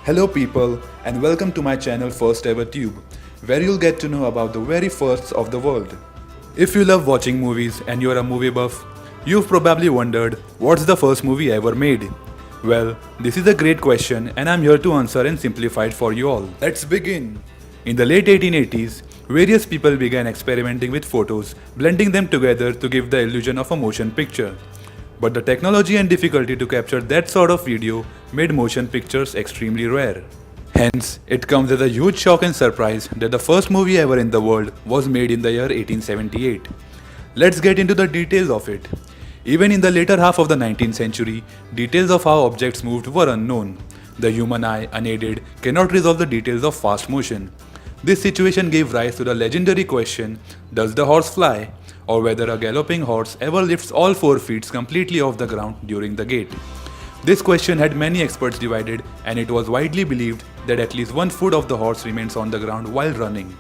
Hello people and welcome to my channel First Ever Tube, where you'll get to know about the very firsts of the world. If you love watching movies and you're a movie buff, you've probably wondered what's the first movie ever made? Well, this is a great question and I'm here to answer and simplify it for you all. Let's begin. In the late 1880s, various people began experimenting with photos, blending them together to give the illusion of a motion picture. But the technology and difficulty to capture that sort of video made motion pictures extremely rare. Hence, it comes as a huge shock and surprise that the first movie ever in the world was made in the year 1878. Let's get into the details of it. Even in the later half of the 19th century, details of how objects moved were unknown. The human eye, unaided, cannot resolve the details of fast motion. This situation gave rise to the legendary question, does the horse fly? Or whether a galloping horse ever lifts all 4 feet completely off the ground during the gait. This question had many experts divided, and it was widely believed that at least 1 foot of the horse remains on the ground while running.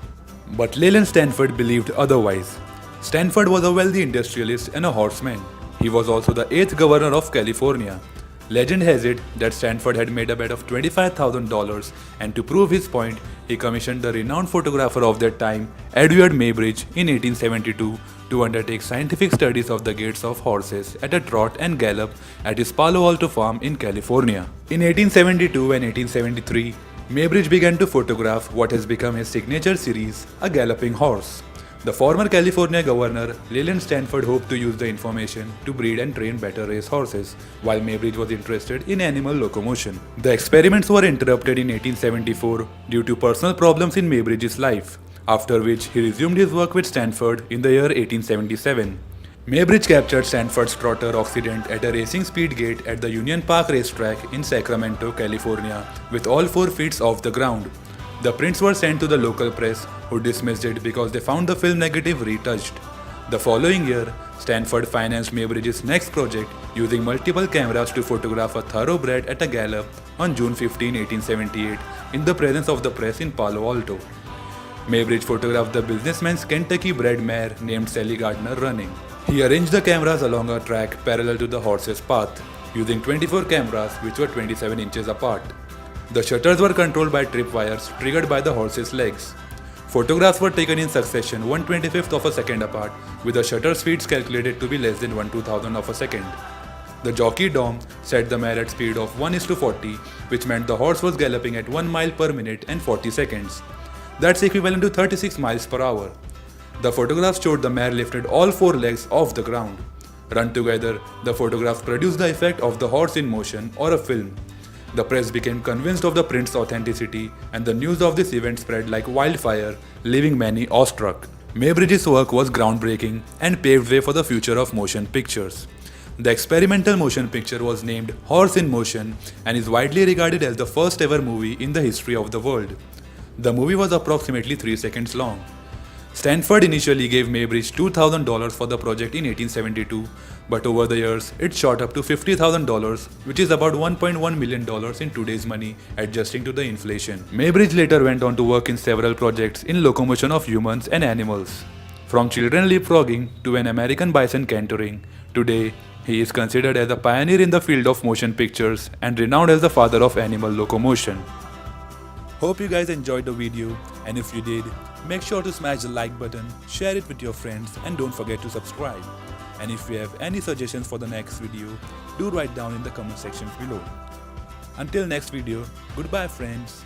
But Leland Stanford believed otherwise. Stanford was a wealthy industrialist and a horseman. He was also the 8th governor of California. Legend has it that Stanford had made a bet of $25,000, and to prove his point, he commissioned the renowned photographer of that time, Edward Maybridge, in 1872 to undertake scientific studies of the gaits of horses at a trot and gallop at his Palo Alto farm in California. In 1872 and 1873, Maybridge began to photograph what has become his signature series, A Galloping Horse. The former California governor, Leland Stanford, hoped to use the information to breed and train better race horses, while Maybridge was interested in animal locomotion. The experiments were interrupted in 1874 due to personal problems in Maybridge's life, after which he resumed his work with Stanford in the year 1877. Maybridge captured Stanford's trotter Occident at a racing speed gate at the Union Park racetrack in Sacramento, California, with all 4 feet off the ground. The prints were sent to the local press, who dismissed it because they found the film negative retouched. The following year, Stanford financed Maybridge's next project using multiple cameras to photograph a thoroughbred at a gallop on June 15, 1878, in the presence of the press in Palo Alto. Maybridge photographed the businessman's Kentucky-bred mare named Sally Gardner running. He arranged the cameras along a track parallel to the horse's path, using 24 cameras which were 27 inches apart. The shutters were controlled by tripwires triggered by the horse's legs. Photographs were taken in succession 1/25th of a second apart, with the shutter speeds calculated to be less than 1/2000 of a second. The jockey Dom set the mare at speed of 1:40, which meant the horse was galloping at 1 mile per minute and 40 seconds. That's equivalent to 36 miles per hour. The photographs showed the mare lifted all 4 legs off the ground. Run together, the photographs produced the effect of the horse in motion or a film. The press became convinced of the print's authenticity, and the news of this event spread like wildfire, leaving many awestruck. Maybridge's work was groundbreaking and paved way for the future of motion pictures. The experimental motion picture was named Horse in Motion and is widely regarded as the first ever movie in the history of the world. The movie was approximately 3 seconds long. Stanford initially gave Maybridge $2,000 for the project in 1872, but over the years it shot up to $50,000, which is about $1.1 million in today's money, adjusting to the inflation. Maybridge later went on to work in several projects in locomotion of humans and animals. From children leapfrogging to an American bison cantering, today he is considered as a pioneer in the field of motion pictures and renowned as the father of animal locomotion. Hope you guys enjoyed the video, and if you did, make sure to smash the like button, share it with your friends, and don't forget to subscribe. And if you have any suggestions for the next video, do write down in the comment section below. Until next video, goodbye friends.